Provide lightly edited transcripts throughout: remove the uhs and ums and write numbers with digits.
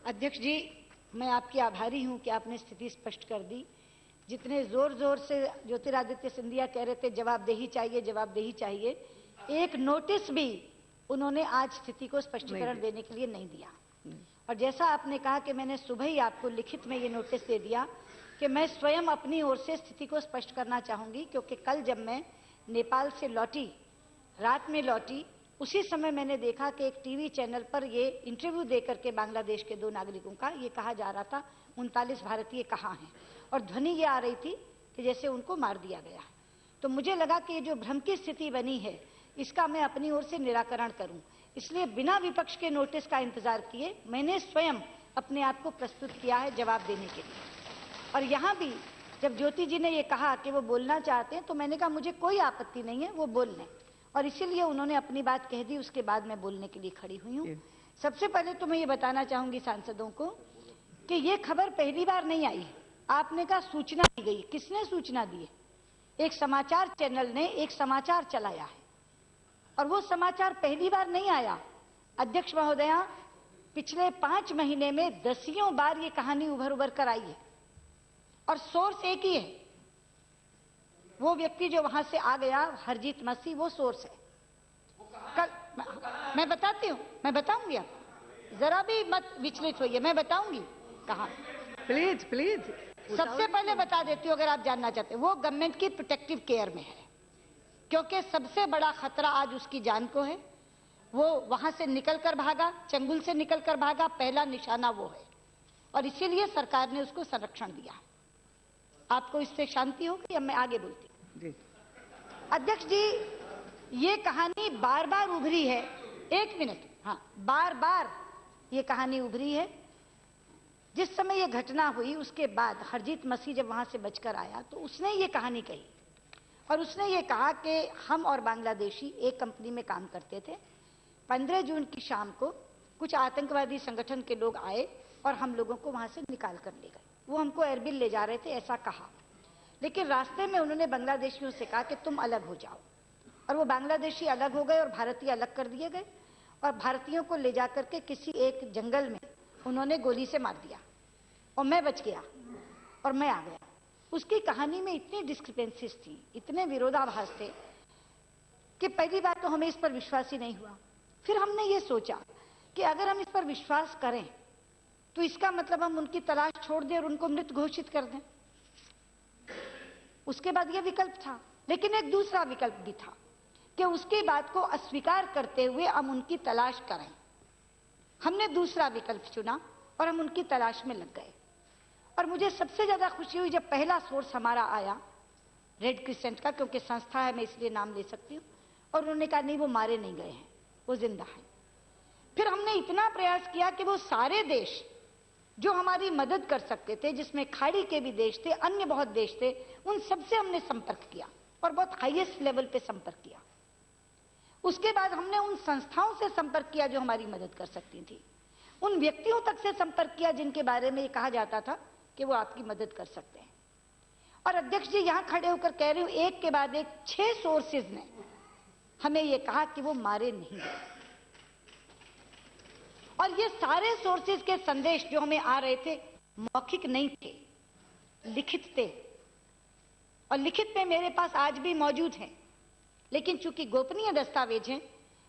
अध्यक्ष जी, मैं आपकी आभारी हूं कि आपने स्थिति स्पष्ट कर दी। जितने जोर जोर से ज्योतिरादित्य सिंधिया कह रहे थे जवाबदेही चाहिए, जवाबदेही चाहिए, एक नोटिस भी उन्होंने आज स्थिति को स्पष्टीकरण देने के लिए नहीं दिया। और जैसा आपने कहा कि मैंने सुबह ही आपको लिखित में ये नोटिस दे दिया कि मैं स्वयं अपनी ओर से स्थिति को स्पष्ट करना चाहूंगी, क्योंकि कल जब मैं नेपाल से लौटी, रात में लौटी, उसी समय मैंने देखा कि एक टीवी चैनल पर ये इंटरव्यू देकर के बांग्लादेश के 2 नागरिकों का ये कहा जा रहा था 39 भारतीय कहाँ हैं, और ध्वनि ये आ रही थी कि जैसे उनको मार दिया गया। तो मुझे लगा कि ये जो भ्रम की स्थिति बनी है इसका मैं अपनी ओर से निराकरण करूं, इसलिए बिना विपक्ष के नोटिस का इंतजार किए मैंने स्वयं अपने आप को प्रस्तुत किया है जवाब देने के लिए। और यहाँ भी जब ज्योति जी ने ये कहा कि वो बोलना चाहते हैं तो मैंने कहा मुझे कोई आपत्ति नहीं है, वो बोल लें, और इसीलिए उन्होंने अपनी बात कह दी। उसके बाद मैं बोलने के लिए खड़ी हुई हूँ। सबसे पहले तो मैं ये बताना चाहूंगी सांसदों को कि ये खबर पहली बार नहीं आई। आपने कहा सूचना दी गई, किसने सूचना दी है? एक समाचार चैनल ने एक समाचार चलाया है, और वो समाचार पहली बार नहीं आया। अध्यक्ष महोदया, पिछले 5 महीने में दसियों बार ये कहानी उभर उभर कर आई है, और सोर्स एक ही है। वो व्यक्ति जो वहां से आ गया, हरजीत मसीह, वो सोर्स है। कल मैं बताती हूँ, मैं बताऊंगी, आप जरा भी मत विचलित होइए, मैं बताऊंगी कहाँ। प्लीज प्लीज, सबसे पहले बता देती हूँ, अगर आप जानना चाहते हैं, वो गवर्नमेंट की प्रोटेक्टिव केयर में है, क्योंकि सबसे बड़ा खतरा आज उसकी जान को है। वो वहां से निकलकर भागा, चंगुल से निकलकर भागा, पहला निशाना वो है, और इसीलिए सरकार ने उसको संरक्षण दिया। आपको इससे शांति होगी? अब मैं आगे बोलती हूँ। अध्यक्ष जी, ये कहानी बार बार उभरी है। 1 मिनट, हाँ, बार बार ये कहानी उभरी है। जिस समय ये घटना हुई उसके बाद हरजीत मसीह जब वहां से बचकर आया तो उसने ये कहानी कही, और उसने ये कहा कि हम और बांग्लादेशी एक कंपनी में काम करते थे। 15 जून की शाम को कुछ आतंकवादी संगठन के लोग आए और हम लोगों को वहां से निकाल कर ले गए। वो हमको एरबिल ले जा रहे थे, ऐसा कहा, लेकिन रास्ते में उन्होंने बांग्लादेशियों से कहा कि तुम अलग हो जाओ, और वो बांग्लादेशी अलग हो गए और भारतीय अलग कर दिए गए, और भारतीयों को ले जाकर के किसी एक जंगल में उन्होंने गोली से मार दिया, और मैं बच गया और मैं आ गया। उसकी कहानी में इतनी डिस्क्रिपेंसीज थी, इतने विरोधाभास थे कि पहली बात तो हमें इस पर विश्वास ही नहीं हुआ। फिर हमने ये सोचा कि अगर हम इस पर विश्वास करें तो इसका मतलब हम उनकी तलाश छोड़ दें और उनको मृत घोषित कर दें। उसके बाद ये विकल्प था, लेकिन एक दूसरा विकल्प भी था कि उसकी बात को अस्वीकार करते हुए हम उनकी तलाश करें। हमने दूसरा विकल्प चुना और हम उनकी तलाश में लग गए। और मुझे सबसे ज्यादा खुशी हुई जब पहला सोर्स हमारा आया, रेड क्रिसेंट का, क्योंकि संस्था है मैं इसलिए नाम ले सकती हूँ, और उन्होंने कहा नहीं, वो मारे नहीं गए हैं, वो जिंदा है। फिर हमने इतना प्रयास किया कि वो सारे देश जो हमारी मदद कर सकते थे, जिसमें खाड़ी के भी देश थे, अन्य बहुत देश थे, उन सबसे हमने संपर्क किया और बहुत हाईएस्ट लेवल पे संपर्क किया। उसके बाद हमने उन संस्थाओं से संपर्क किया जो हमारी मदद कर सकती थी, उन व्यक्तियों तक से संपर्क किया जिनके बारे में ये कहा जाता था कि वो आपकी मदद कर सकते हैं। और अध्यक्ष जी, यहां खड़े होकर कह रही हूं, एक के बाद एक 6 सोर्सेज ने हमें ये कहा कि वो मारे नहीं गए। और ये सारे सोर्सेज के संदेश जो हमें आ रहे थे मौखिक नहीं थे, लिखित थे, और लिखित में मेरे पास आज भी मौजूद हैं, लेकिन चूंकि गोपनीय दस्तावेज हैं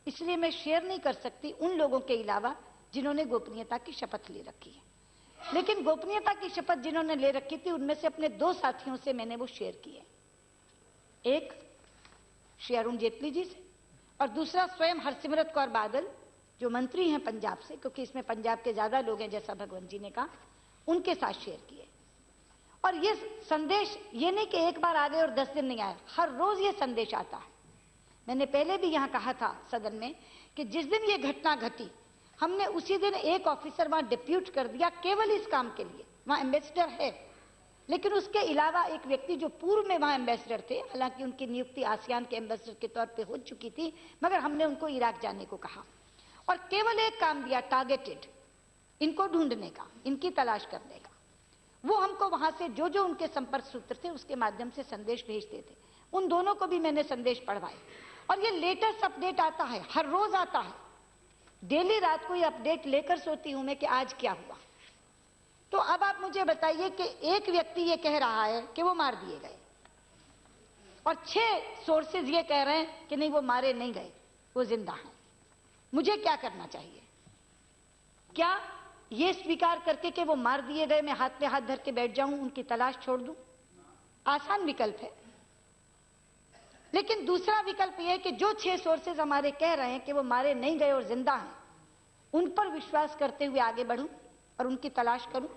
इसलिए मैं शेयर नहीं कर सकती उन लोगों के अलावा जिन्होंने गोपनीयता की शपथ ले रखी है। लेकिन गोपनीयता की शपथ जिन्होंने ले रखी थी उनमें से अपने 2 साथियों से मैंने वो शेयर किए। एक श्री अरुण जेटली जी से, और दूसरा स्वयं हरसिमरत कौर बादल जो मंत्री हैं पंजाब से, क्योंकि इसमें पंजाब के ज्यादा लोग हैं जैसा भगवंत जी ने कहा, उनके साथ शेयर किए। और ये संदेश ये नहीं कि एक बार आ गए और 10 दिन नहीं आए, हर रोज ये संदेश आता है। मैंने पहले भी यहां कहा था सदन में कि जिस दिन ये घटना घटी हमने उसी दिन एक ऑफिसर वहां डिप्यूट कर दिया केवल इस काम के लिए। वहां एम्बेसडर है, लेकिन उसके अलावा एक व्यक्ति जो पूर्व में वहां एम्बेसडर थे, हालांकि उनकी नियुक्ति आसियान के एम्बेसडर के तौर पे हो चुकी थी, मगर हमने उनको इराक जाने को कहा और केवल एक काम दिया, टारगेटेड, इनको ढूंढने का, इनकी तलाश करने का। वो हमको वहां से जो जो उनके संपर्क सूत्र थे उसके माध्यम से संदेश भेजते थे। उन दोनों को भी मैंने संदेश पढ़वाए, और ये लेटेस्ट अपडेट आता है, हर रोज आता है। डेली रात को ये अपडेट लेकर सोती हूं मैं कि आज क्या हुआ। तो अब आप मुझे बताइए कि एक व्यक्ति ये कह रहा है कि वो मार दिए गए और 6 सोर्सेज ये कह रहे हैं कि नहीं वो मारे नहीं गए, वो जिंदा हैं। मुझे क्या करना चाहिए? क्या ये स्वीकार करके कि वो मार दिए गए मैं हाथ पे हाथ धर के बैठ जाऊं, उनकी तलाश छोड़ दूं? आसान विकल्प है। लेकिन दूसरा विकल्प यह है कि जो 6 सोर्सेज हमारे कह रहे हैं कि वो मारे नहीं गए और जिंदा हैं, उन पर विश्वास करते हुए आगे बढ़ूं और उनकी तलाश करूं।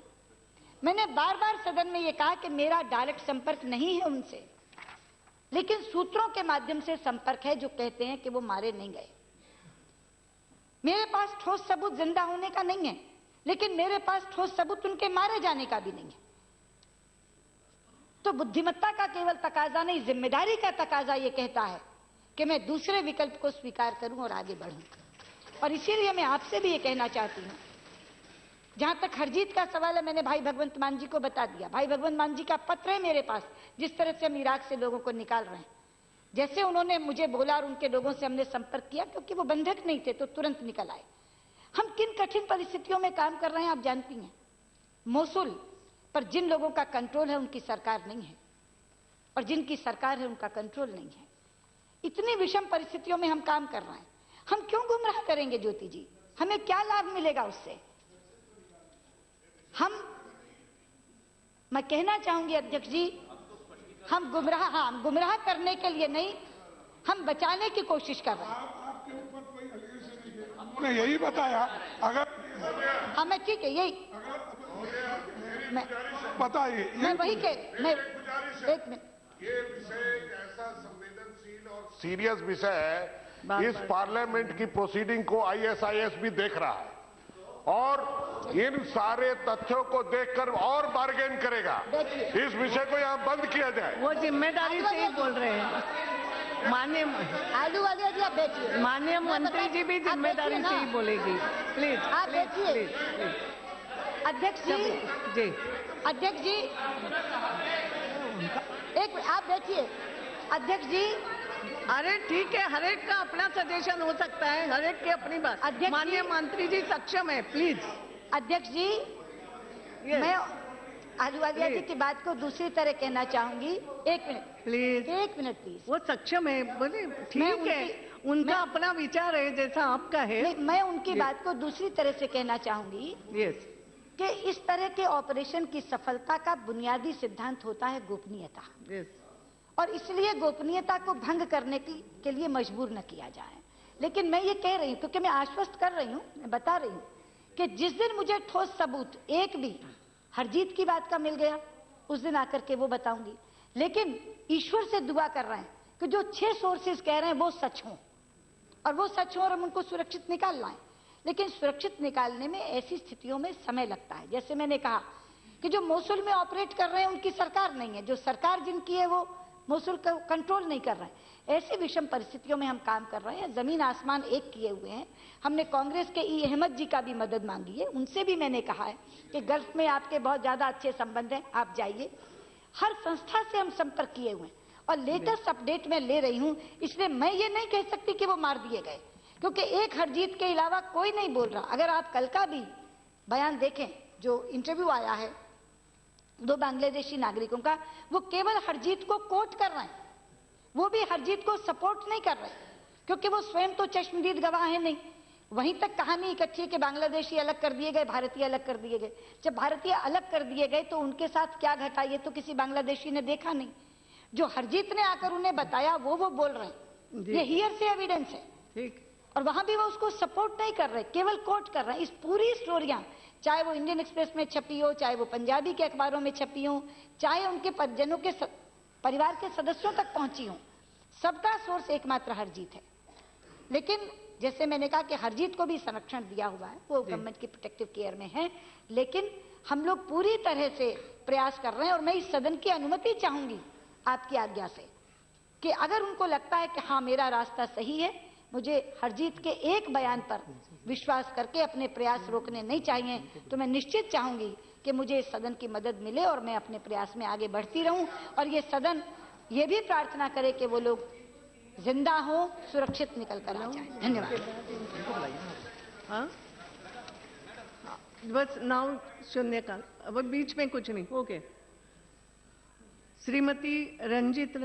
मैंने बार बार सदन में यह कहा कि मेरा डायरेक्ट संपर्क नहीं है उनसे, लेकिन सूत्रों के माध्यम से संपर्क है जो कहते हैं कि वो मारे नहीं गए। मेरे पास ठोस सबूत जिंदा होने का नहीं है, लेकिन मेरे पास ठोस सबूत उनके मारे जाने का भी नहीं है। तो बुद्धिमत्ता का केवल तकाजा नहीं, जिम्मेदारी का तकाजा यह कहता है कि मैं दूसरे विकल्प को स्वीकार करूं और आगे बढ़ूं। और इसीलिए मैं आपसे भी ये कहना चाहती हूं, जहां तक हरजीत का सवाल है, मैंने भाई भगवंत मान जी को बता दिया। भाई भगवंत मान जी का पत्र है मेरे पास, जिस तरह से हम इराक से लोगों को निकाल रहे हैं। जैसे उन्होंने मुझे बोला और उनके लोगों से हमने संपर्क किया, क्योंकि वो बंधक नहीं थे तो तुरंत निकल आए। हम किन कठिन परिस्थितियों में काम कर रहे हैं आप जानती हैं। मोसुल पर जिन लोगों का कंट्रोल है उनकी सरकार नहीं है, और जिनकी सरकार है उनका कंट्रोल नहीं है। इतनी विषम परिस्थितियों में हम काम कर रहे हैं। हम क्यों गुमराह करेंगे ज्योति जी? हमें क्या लाभ मिलेगा उससे? मैं कहना चाहूंगी अध्यक्ष जी, हम गुमराह करने के लिए नहीं, हम बचाने की कोशिश कर रहे हैं। आपके ऊपर कोई एलिगेशन नहीं है, उन्होंने यही बताया। अगर हाँ, मैं ठीक है, यही मैं बताइए, मैं वही मैं एक मिनट, ये विषय एक ऐसा संवेदनशील और सीरियस विषय है, इस पार्लियामेंट की प्रोसीडिंग को ISIS भी देख रहा है और इन सारे तथ्यों को देखकर और बार्गेन करेगा। इस विषय को यहाँ बंद किया जाए। वो जिम्मेदारी से ही बोल रहे हैं। माननीय आलू वाले जी आप बैठिए, माननीय मंत्री जी भी जिम्मेदारी से ही बोलेगी। प्लीज आप बैठिए। अध्यक्ष जी, अध्यक्ष जी एक आप बैठिए। अध्यक्ष जी, अरे ठीक है, हर एक का अपना सजेशन हो सकता है, हर एक की अपनी बात। माननीय मंत्री जी सक्षम है, प्लीज। अध्यक्ष जी, मैं आलूवालिया जी की बात को दूसरी तरह कहना चाहूंगी। एक मिनट प्लीज, एक मिनट प्लीज। वो सक्षम है, बोले ठीक है, उनका अपना विचार है जैसा आपका है। मैं उनकी बात को दूसरी तरह से कहना चाहूंगी। यस, कि इस तरह के ऑपरेशन की सफलता का बुनियादी सिद्धांत होता है गोपनीयता। यस, और इसलिए गोपनीयता को भंग करने के लिए मजबूर न किया जाए। लेकिन मैं ये कह रही हूं, क्योंकि मैं आश्वस्त कर रही हूं, मैं बता रही हूं कि जिस दिन मुझे ठोस सबूत एक भी हरजीत की बात का मिल गया, उस दिन आकर के वो बताऊंगी। लेकिन ईश्वर से दुआ कर रहे हैं कि जो 6 सोर्सेज कह रहे हैं वो सच हों, और वो सच हों और हम उनको सुरक्षित निकाल लाएं। लेकिन सुरक्षित निकालने में ऐसी स्थितियों में समय लगता है। जैसे मैंने कहा कि जो मोसुल में ऑपरेट कर रहे हैं उनकी सरकार नहीं है, जो सरकार जिनकी है वो मोसुल को कंट्रोल नहीं कर रहे हैं। ऐसी विषम परिस्थितियों में हम काम कर रहे हैं, जमीन आसमान एक किए हुए हैं। हमने कांग्रेस के ई अहमद जी का भी मदद मांगी है, उनसे भी मैंने कहा है कि गल्फ में आपके बहुत ज्यादा अच्छे संबंध हैं, आप जाइए। हर संस्था से हम संपर्क किए हुए हैं और लेटेस्ट अपडेट मैं ले रही हूं। इसलिए मैं ये नहीं कह सकती कि वो मार दिए गए, क्योंकि एक हरजीत के अलावा कोई नहीं बोल रहा। अगर आप कल का भी बयान देखें, जो इंटरव्यू आया है 2 बांग्लादेशी नागरिकों का, वो केवल हरजीत को कोट कर रहे हैं, वो भी हरजीत को सपोर्ट नहीं कर रहे, क्योंकि वो स्वयं तो चश्मदीद गवाह है नहीं। वहीं तक कहानी इकट्ठी है कि बांग्लादेशी अलग कर दिए गए, भारतीय अलग कर दिए गए। जब भारतीय अलग कर दिए गए तो उनके साथ क्या घटा ये तो किसी बांग्लादेशी ने देखा नहीं। जो हरजीत ने आकर उन्हें बताया वो बोल रहे हैं, ये हियर से एविडेंस है। ठीक, और वहां भी वो उसको सपोर्ट नहीं कर रहे, केवल कोट कर रहे हैं। इस पूरी स्टोरियां, चाहे वो इंडियन एक्सप्रेस में छपी हो, चाहे वो पंजाबी के अखबारों में छपी हो, चाहे उनके परिजनों के परिवार के सदस्यों तक पहुंची हो, सबका सोर्स एकमात्र हरजीत है। लेकिन जैसे मैंने कहा कि हरजीत को भी संरक्षण दिया हुआ है, वो गवर्नमेंट की प्रोटेक्टिव केयर में है। लेकिन हम लोग पूरी तरह से प्रयास कर रहे हैं, और मैं इस सदन की अनुमति चाहूंगी आपकी आज्ञा से कि अगर उनको लगता है कि हाँ मेरा रास्ता सही है, मुझे हरजीत के एक बयान पर विश्वास करके अपने प्रयास रोकने नहीं चाहिए, तो मैं निश्चित चाहूंगी कि मुझे इस सदन की मदद मिले और मैं अपने प्रयास में आगे बढ़ती रहूं। और ये सदन ये भी प्रार्थना करे कि वो लोग जिंदा हो, सुरक्षित निकल कर आ जाए। धन्यवाद। बस नाउ शून्यकाल, अब बीच में कुछ नहीं, ओके। श्रीमती रंजीत